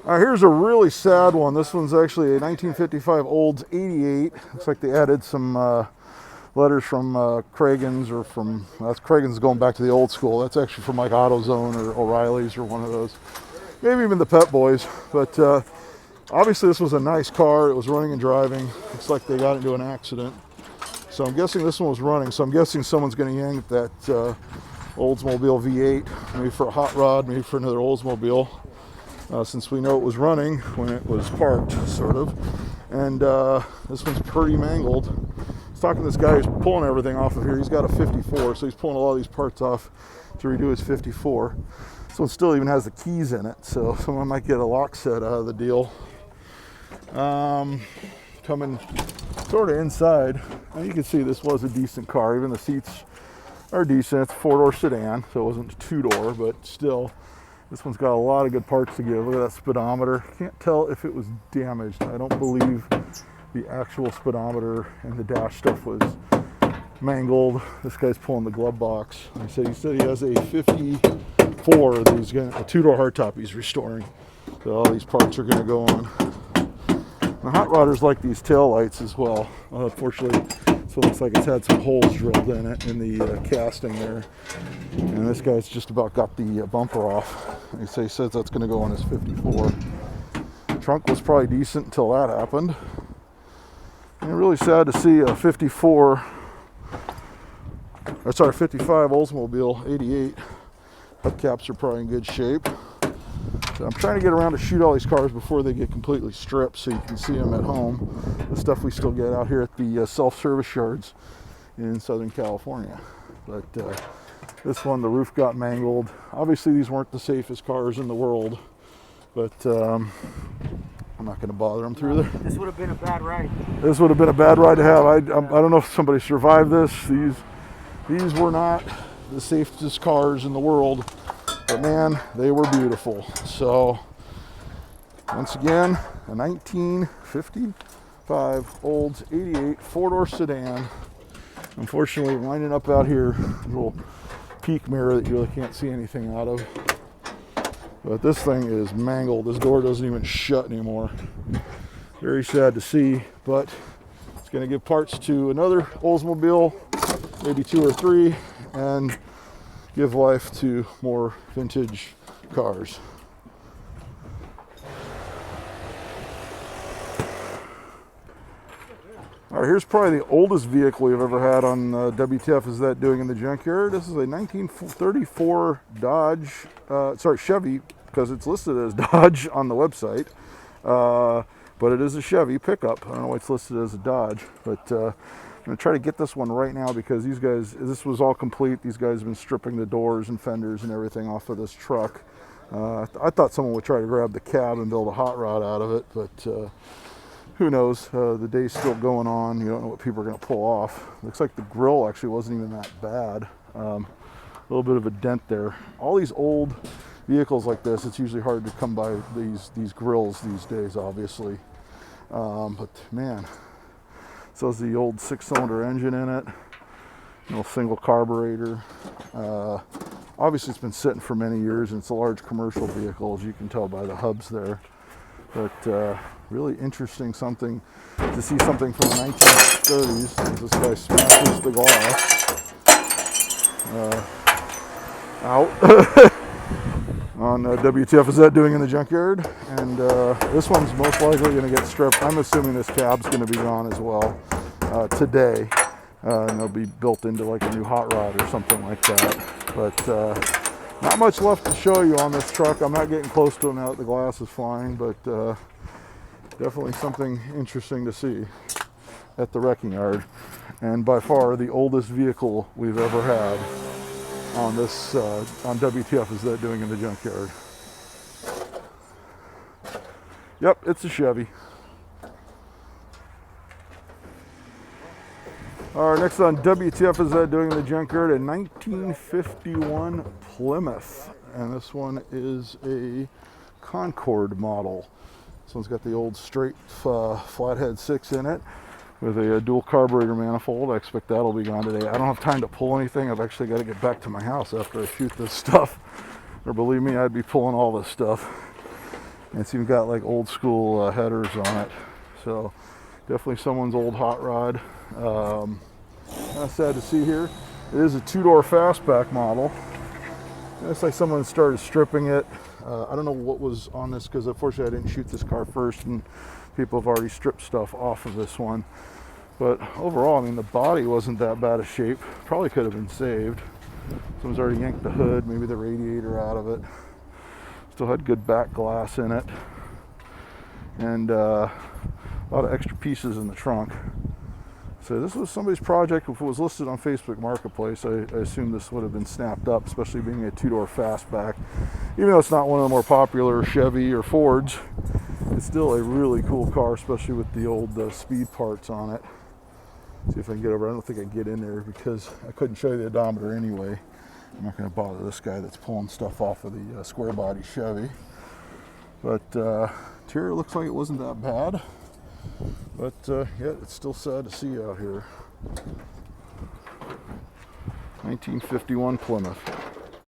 All right, here's a really sad one. This one's actually a 1955 Olds 88. Looks like they added some letters from Craigan's, or from, that's Craigan's going back to the old school. That's actually from like AutoZone or O'Reilly's or one of those. Maybe even the Pep Boys. But obviously this was a nice car. It was running and driving. Looks like they got into an accident. So I'm guessing this one was running. So I'm guessing someone's going to yank that Oldsmobile V8, maybe for a hot rod, maybe for another Oldsmobile. Since we know it was running when it was parked, sort of. And this one's pretty mangled. I was talking to this guy who's pulling everything off of here. He's got a 54, so he's pulling a lot of these parts off to redo his 54. This one still even has the keys in it, so someone might get a lock set out of the deal. Coming sort of inside, and you can see this was a decent car. Even the seats are decent. It's a four-door sedan, so it wasn't a two-door, but still. This one's got a lot of good parts to give. Look at that speedometer. Can't tell if it was damaged. I don't believe the actual speedometer and the dash stuff was mangled. This guy's pulling the glove box. He said he has a 54 that he's getting, a two-door hardtop he's restoring. So all these parts are going to go on. The hot rodders like these tail lights as well. Unfortunately, so it looks like it's had some holes drilled in it in the casting there. And this guy's just about got the bumper off. He says that's going to go on his 54. Trunk was probably decent until that happened. And really sad to see a 55 Oldsmobile 88. Hubcaps are probably in good shape. So I'm trying to get around to shoot all these cars before they get completely stripped so you can see them at home. The stuff we still get out here at the self-service yards in Southern California. But this one, the roof got mangled. Obviously these weren't the safest cars in the world, but I'm not going to bother them through there. This would have been a bad ride. This would have been a bad ride to have. I don't know if somebody survived this. These were not the safest cars in the world. But man, they were beautiful. So, once again, a 1955 Olds 88 four-door sedan. Unfortunately, winding up out here, a little peak mirror that you really can't see anything out of. But this thing is mangled. This door doesn't even shut anymore. Very sad to see, but it's going to give parts to another Oldsmobile, maybe 2 or 3, and give life to more vintage cars. All right, here's probably the oldest vehicle we've ever had on WTF Is That Doing in the Junkyard. This is a 1934 Chevy, because it's listed as Dodge on the website. But it is a Chevy pickup. I don't know why it's listed as a Dodge, but I'm going to try to get this one right now because these guys, this was all complete. These guys have been stripping the doors and fenders and everything off of this truck. I thought someone would try to grab the cab and build a hot rod out of it, but who knows? The day's still going on. You don't know what people are going to pull off. Looks like the grill actually wasn't even that bad. A little bit of a dent there. All these old vehicles like this, it's usually hard to come by these grills these days, obviously. But man, so has the old 6-cylinder engine in it, single carburetor. Obviously it's been sitting for many years, and it's a large commercial vehicle, as you can tell by the hubs there. But really interesting something to see something from the 1930s. This guy smashes the glass out. On WTF Is That Doing in the Junkyard, and this one's most likely going to get stripped. I'm assuming this cab's going to be gone as well today, and it'll be built into like a new hot rod or something like that. But not much left to show you on this truck. I'm not getting close to it now that the glass is flying, but definitely something interesting to see at the wrecking yard, and by far the oldest vehicle we've ever had on this on WTF Is That Doing in the Junkyard. Yep, it's a Chevy. All right, next on WTF Is That Doing in the Junkyard, a 1951 Plymouth, and this one is a Concord model. This one's got the old straight flathead 6 in it, with a dual carburetor manifold. I expect that'll be gone today. I don't have time to pull anything. I've actually got to get back to my house after I shoot this stuff. Or believe me, I'd be pulling all this stuff. And it's even got like old school headers on it. So definitely someone's old hot rod. Kind of sad to see here. It is a two-door fastback model. It's like someone started stripping it. I don't know what was on this because unfortunately I didn't shoot this car first and people have already stripped stuff off of this one. But overall, I mean, the body wasn't that bad a shape. Probably could have been saved. Someone's already yanked the hood, maybe the radiator out of it. Still had good back glass in it. And a lot of extra pieces in the trunk. So this was somebody's project. If it was listed on Facebook Marketplace, I assume this would have been snapped up, especially being a two-door fastback. Even though it's not one of the more popular Chevy or Fords, it's still a really cool car, especially with the old speed parts on it. See if I can get over. I don't think I can get in there because I couldn't show you the odometer anyway. I'm not going to bother this guy that's pulling stuff off of the square body Chevy. But interior looks like it wasn't that bad. But yeah, it's still sad to see out here. 1951 Plymouth.